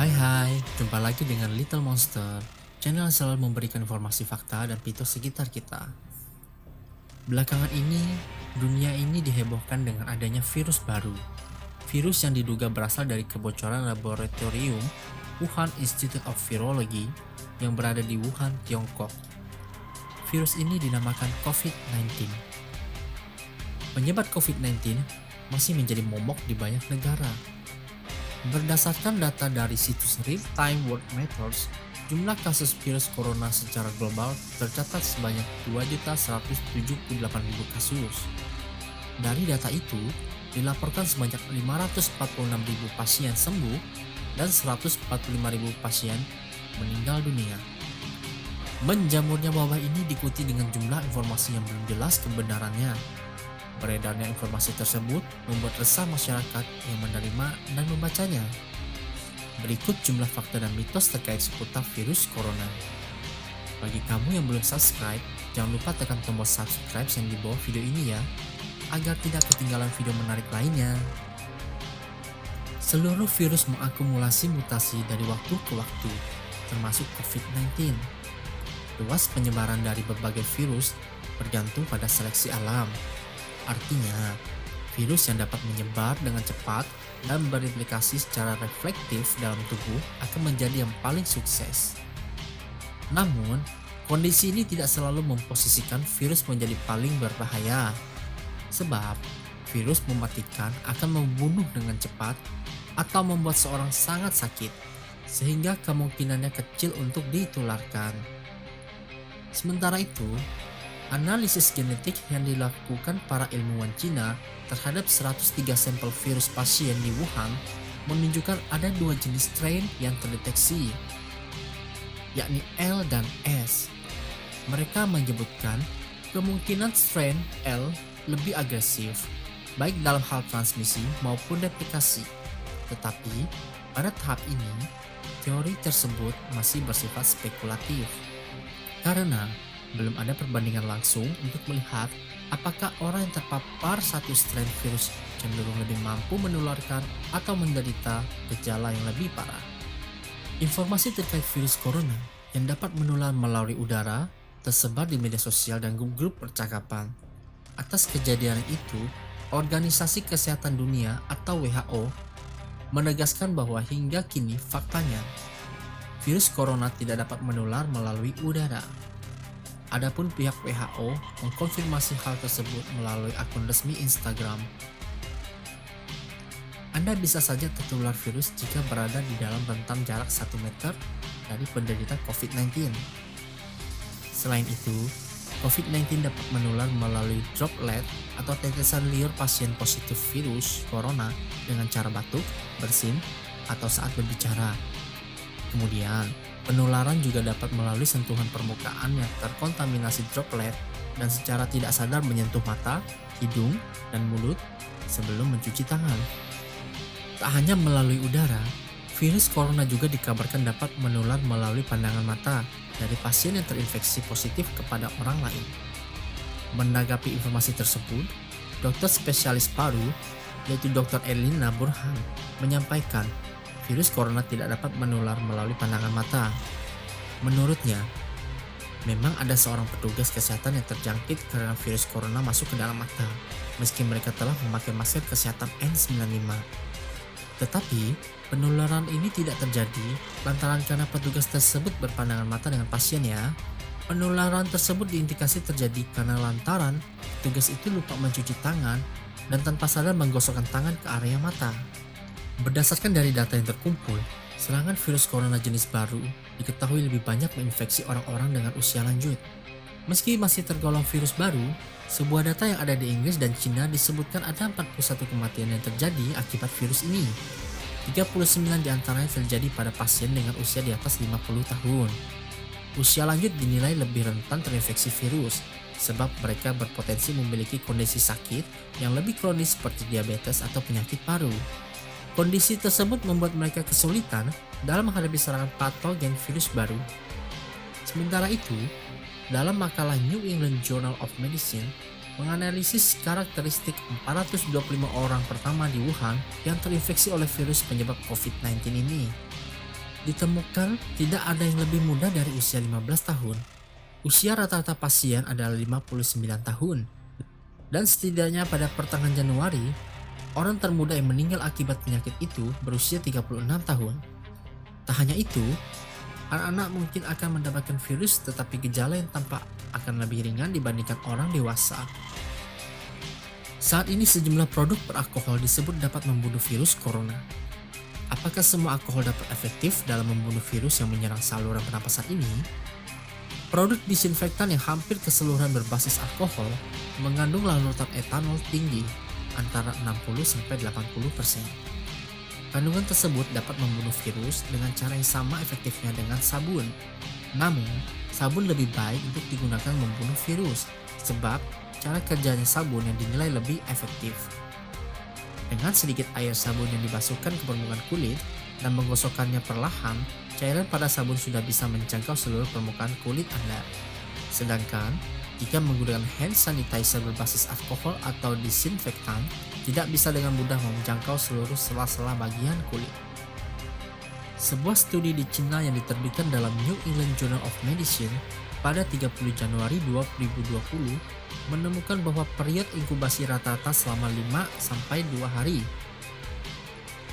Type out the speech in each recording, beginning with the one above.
Hai, jumpa lagi dengan Little Monster, channel yang selalu memberikan informasi fakta dan mitos sekitar kita. Belakangan ini, dunia ini dihebohkan dengan adanya virus baru. Virus yang diduga berasal dari kebocoran laboratorium Wuhan Institute of Virology yang berada di Wuhan, Tiongkok. Virus ini dinamakan COVID-19. Penyebab COVID-19 masih menjadi momok di banyak negara. Berdasarkan data dari situs Real Time World Matters, jumlah kasus virus corona secara global tercatat sebanyak 2.178.000 kasus. Dari data itu, dilaporkan sebanyak 546.000 pasien sembuh dan 145.000 pasien meninggal dunia. Menjamurnya wabah ini diikuti dengan jumlah informasi yang belum jelas kebenarannya. Beredarnya informasi tersebut membuat resah masyarakat yang menerima dan membacanya. Berikut jumlah fakta dan mitos terkait seputar virus corona. Bagi kamu yang belum subscribe, jangan lupa tekan tombol subscribe yang di bawah video ini ya, agar tidak ketinggalan video menarik lainnya. Seluruh virus mengakumulasi mutasi dari waktu ke waktu, termasuk COVID-19. Luas penyebaran dari berbagai virus bergantung pada seleksi alam. Artinya, virus yang dapat menyebar dengan cepat dan bereplikasi secara reflektif dalam tubuh akan menjadi yang paling sukses. Namun, kondisi ini tidak selalu memposisikan virus menjadi paling berbahaya. Sebab, virus mematikan akan membunuh dengan cepat atau membuat seorang sangat sakit, sehingga kemungkinannya kecil untuk ditularkan. Sementara itu, analisis genetik yang dilakukan para ilmuwan Cina terhadap 103 sampel virus pasien di Wuhan menunjukkan ada dua jenis strain yang terdeteksi, yakni L dan S. Mereka menyebutkan kemungkinan strain L lebih agresif, baik dalam hal transmisi maupun replikasi. Tetapi, pada tahap ini, teori tersebut masih bersifat spekulatif. Karena belum ada perbandingan langsung untuk melihat apakah orang yang terpapar satu strain virus cenderung lebih mampu menularkan atau menderita gejala yang lebih parah. Informasi terkait virus corona yang dapat menular melalui udara tersebar di media sosial dan grup percakapan. Atas kejadian itu, Organisasi Kesehatan Dunia atau WHO menegaskan bahwa hingga kini faktanya virus corona tidak dapat menular melalui udara. Adapun pihak WHO mengkonfirmasi hal tersebut melalui akun resmi Instagram. Anda bisa saja tertular virus jika berada di dalam rentang jarak 1 meter dari penderita COVID-19. Selain itu, COVID-19 dapat menular melalui droplet atau tetesan liur pasien positif virus corona dengan cara batuk, bersin, atau saat berbicara. Kemudian, penularan juga dapat melalui sentuhan permukaan yang terkontaminasi droplet dan secara tidak sadar menyentuh mata, hidung, dan mulut sebelum mencuci tangan. Tak hanya melalui udara, virus corona juga dikabarkan dapat menular melalui pandangan mata dari pasien yang terinfeksi positif kepada orang lain. Menanggapi informasi tersebut, dokter spesialis paru, yaitu Dr. Elina Burhan, menyampaikan virus corona tidak dapat menular melalui pandangan mata. Menurutnya, memang ada seorang petugas kesehatan yang terjangkit karena virus corona masuk ke dalam mata, meski mereka telah memakai masker kesehatan N95. Tetapi, penularan ini tidak terjadi lantaran karena petugas tersebut berpandangan mata dengan pasiennya. Penularan tersebut diindikasi terjadi karena lantaran petugas itu lupa mencuci tangan dan tanpa sadar menggosokkan tangan ke area mata. Berdasarkan dari data yang terkumpul, serangan virus corona jenis baru diketahui lebih banyak menginfeksi orang-orang dengan usia lanjut. Meski masih tergolong virus baru, sebuah data yang ada di Inggris dan Cina disebutkan ada 41 kematian yang terjadi akibat virus ini. 39 diantaranya terjadi pada pasien dengan usia di atas 50 tahun. Usia lanjut dinilai lebih rentan terinfeksi virus, sebab mereka berpotensi memiliki kondisi sakit yang lebih kronis seperti diabetes atau penyakit paru. Kondisi tersebut membuat mereka kesulitan dalam menghadapi serangan patogen virus baru. Sementara itu, dalam makalah New England Journal of Medicine menganalisis karakteristik 425 orang pertama di Wuhan yang terinfeksi oleh virus penyebab COVID-19 ini. Ditemukan tidak ada yang lebih muda dari usia 15 tahun. Usia rata-rata pasien adalah 59 tahun. Dan setidaknya pada pertengahan Januari, orang termuda yang meninggal akibat penyakit itu berusia 36 tahun. Tak hanya itu, anak-anak mungkin akan mendapatkan virus tetapi gejala yang tampak akan lebih ringan dibandingkan orang dewasa. Saat ini sejumlah produk beralkohol disebut dapat membunuh virus corona. Apakah semua alkohol dapat efektif dalam membunuh virus yang menyerang saluran pernapasan ini? Produk disinfektan yang hampir keseluruhan berbasis alkohol mengandung larutan etanol tinggi antara 60-80%. Kandungan tersebut dapat membunuh virus dengan cara yang sama efektifnya dengan sabun. Namun, sabun lebih baik untuk digunakan membunuh virus sebab cara kerjanya sabun yang dinilai lebih efektif. Dengan sedikit air sabun yang dibasuhkan ke permukaan kulit dan menggosokkannya perlahan, cairan pada sabun sudah bisa menjangkau seluruh permukaan kulit Anda. Sedangkan, jika menggunakan hand sanitizer berbasis alkohol atau disinfektan, tidak bisa dengan mudah menjangkau seluruh sela-sela bagian kulit. Sebuah studi di Cina yang diterbitkan dalam New England Journal of Medicine pada 30 Januari 2020 menemukan bahwa periode inkubasi rata-rata selama 5-2 hari.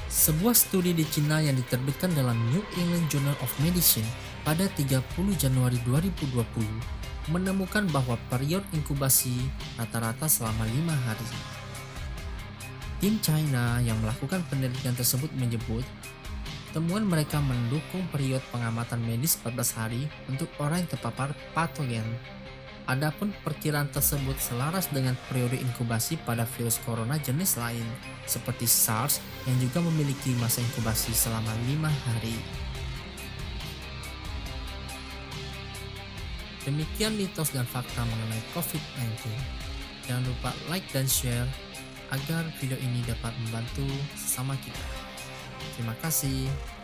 Sebuah studi di Cina yang diterbitkan dalam New England Journal of Medicine pada 30 Januari 2020 menemukan bahwa periode inkubasi rata-rata selama 5 hari. Tim China yang melakukan penelitian tersebut menyebut temuan mereka mendukung periode pengamatan medis 14 hari untuk orang yang terpapar patogen. Adapun perkiraan tersebut selaras dengan periode inkubasi pada virus corona jenis lain, seperti SARS yang juga memiliki masa inkubasi selama 5 hari. Demikian mitos dan fakta mengenai COVID-19. Jangan lupa like dan share agar video ini dapat membantu sesama kita. Terima kasih.